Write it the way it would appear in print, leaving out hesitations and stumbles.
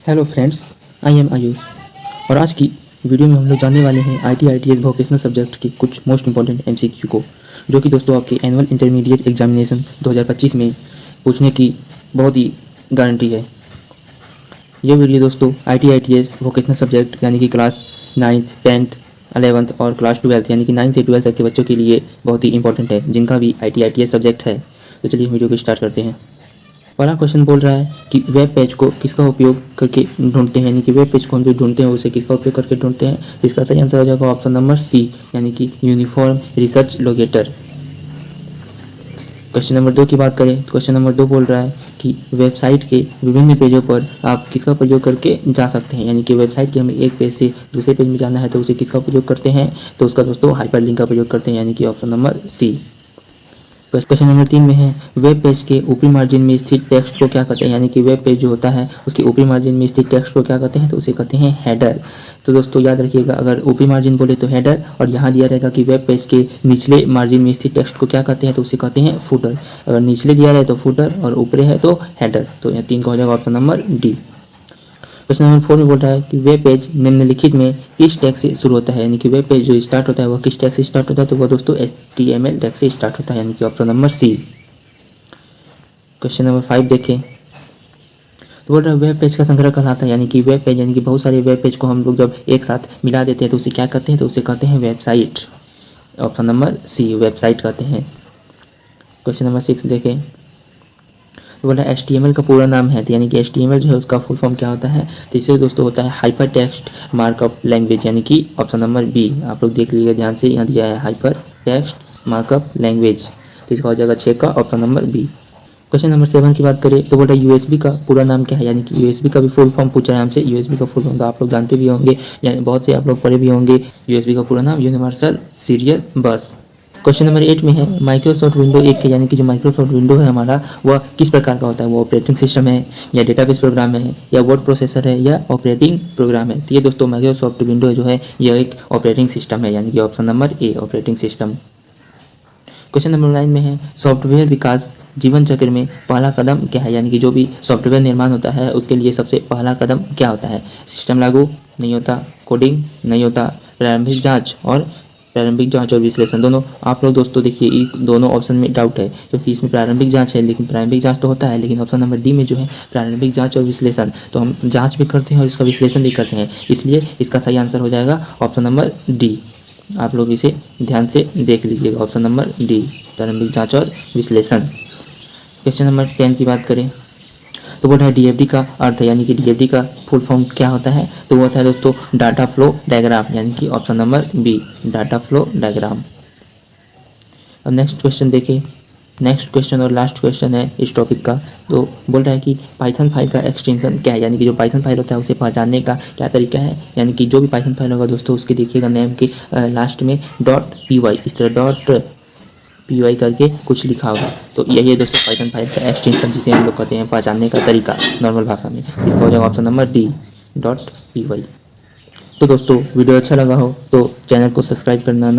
Hello friends, I am Ayush और आज की वीडियो में हम लोग जानने वाले हैं ITITS वोकेशनल सब्जेक्ट के कुछ मोस्ट इंपॉर्टेंट MCQ को, जो कि दोस्तों आपके एनुअल इंटरमीडिएट एग्जामिनेशन 2025 में पूछने की बहुत ही गारंटी है। ये वीडियो दोस्तों ITITS वोकेशनल सब्जेक्ट यानी कि क्लास 9th 10th 11th और क्लास 12th यानी कि 9 से 12 तक के बच्चों के लिए बहुत ही इंपॉर्टेंट है, जिनका भी ITITS सब्जेक्ट है। तो चलिए वीडियो को स्टार्ट करते हैं। पहला क्वेश्चन बोल रहा है कि वेब पेज को किसका उपयोग करके ढूंढते हैं, यानी कि वेब पेज को हम जो ढूंढते हैं उसे किसका उपयोग करके ढूंढते हैं। तो इसका सही आंसर हो जाएगा ऑप्शन नंबर सी, यानी कि uniform research locator. Question number 2 की बात करें तो क्वेश्चन नंबर 2 बोल रहा है कि वेबसाइट के विभिन्न पेजों पर आप किसका प्रयोग करके जा सकते हैं, यानी कि वेबसाइट के हमें एक पेज से दूसरे पेज में जाना है तो उसे किसका उपयोग करते हैं। तो उसका दोस्तों हाइपरलिंक का प्रयोग करते हैं, यानी कि option number C. Question number 3 में है वेब पेज के ऊपरी मार्जिन में स्थित टेक्स्ट को क्या कहते हैं, यानी कि वेब पेज जो होता है उसके ऊपरी मार्जिन में स्थित टेक्स्ट को क्या कहते हैं। तो उसे कहते हैं हेडर। तो दोस्तों याद रखिएगा, अगर ऊपरी मार्जिन बोले तो हेडर, और यहाँ दिया रहेगा कि वेब पेज के निचले मार्जिन में स्थित टेक्स्ट को क्या कहते हैं, तो उसे कहते हैं फुटर। अगर निचले दिया रहे तो फुटर और ऊपरी है तो हेडर। तो यहाँ 3 का हो जाएगा option number D. Question number 4 में बोल रहा है कि वेब पेज निम्नलिखित में किस टैग से शुरू होता है, यानी कि वेब पेज जो स्टार्ट होता है वह किस टैग से स्टार्ट होता है। तो वह दोस्तों HTML टैग से स्टार्ट होता है, यानी कि option number C. Question number 5 देखें तो बोल रहा है वेब पेज का संग्रह कहलाता है, यानी कि वेब पेज यानी कि बहुत सारे वेब पेज को हम लोग जब एक साथ मिला देते हैं तो उसे क्या कहते हैं। तो उसे कहते हैं website. Option number C, website कहते हैं। क्वेश्चन नंबर 6 देखें तो बोला HTML का पूरा नाम है, तो यानी कि HTML जो है उसका फुल फॉर्म क्या होता है। तो इससे दोस्तों होता है हाइपर टेक्स्ट मार्कअप लैंग्वेज, यानी कि ऑप्शन नंबर बी। आप लोग देख लीजिएगा ध्यान से, यहाँ दिया है हाइपर टेक्स्ट मार्कअप लैंग्वेज। तो इसका हो जाएगा 6 का option number B. Question number 7 की बात करें तो बोल रहा है USB का पूरा नाम क्या है, यानी कि USB का भी फुल फॉर्म पूछ रहा है हमसे। USB का फुल फॉर्म तो आप लोग जानते भी होंगे, यानी बहुत से आप लोग पढ़े भी होंगे। USB का पूरा नाम यूनिवर्सल सीरियल बस। क्वेश्चन नंबर 8 में है माइक्रोसॉफ्ट विंडो 1 के, यानी कि जो माइक्रोसॉफ्ट विंडो है हमारा वह किस प्रकार का होता है। वो ऑपरेटिंग सिस्टम है या डेटाबेस प्रोग्राम है या वर्ड प्रोसेसर है या ऑपरेटिंग प्रोग्राम है। तो ये दोस्तों माइक्रोसॉफ्ट विंडो जो है यह एक ऑपरेटिंग सिस्टम है, यानी कि option number A, operating system. Question number 9 में है सॉफ्टवेयर विकास जीवन चक्र में पहला कदम क्या है, यानी कि जो भी सॉफ्टवेयर निर्माण होता है उसके लिए सबसे पहला कदम क्या होता है। सिस्टम लागू नहीं होता, कोडिंग नहीं होता, प्रारंभिक जांच और विश्लेषण। दोनों आप लोग दोस्तों देखिए, इन दोनों ऑप्शन में डाउट है, क्योंकि इसमें प्रारंभिक जांच है, लेकिन प्रारंभिक जांच तो होता है, लेकिन ऑप्शन नंबर डी में जो है प्रारंभिक जांच और विश्लेषण, तो हम जांच भी करते हैं और इसका विश्लेषण भी करते हैं, इसलिए इसका सही आंसर हो जाएगा ऑप्शन नंबर डी। आप लोग इसे ध्यान से देख लीजिएगा, ऑप्शन नंबर डी, प्रारंभिक जांच और विश्लेषण। क्वेश्चन नंबर 10 की बात करें तो बोल रहा है DFD का अर्थ है, यानी कि DFD का फुल फॉर्म क्या होता है। तो वो होता है दोस्तों डाटा फ्लो डायग्राम, यानी कि option number B, data flow diagram. अब नेक्स्ट क्वेश्चन देखिए, नेक्स्ट क्वेश्चन और लास्ट क्वेश्चन है इस टॉपिक का। तो बोल रहा है कि पाइथन फाइल का एक्सटेंशन क्या है, यानी कि जो पाइथन फाइल होता है उसे पहचानने का क्या तरीका है। यानी कि जो भी पाइथन फाइल होगा दोस्तों उसके देखिएगा नेम के लास्ट में .py, इस तरह .py करके कुछ लिखा होगा। तो यही है दोस्तों पाइथन फाइल का एक्सटेंशन, जिसे हम लोग कहते हैं पहचानने का तरीका नॉर्मल भाषा में। इसका हो जाएगा ऑप्शन नंबर डी, .py। तो दोस्तों वीडियो अच्छा लगा हो तो चैनल को सब्सक्राइब करना ना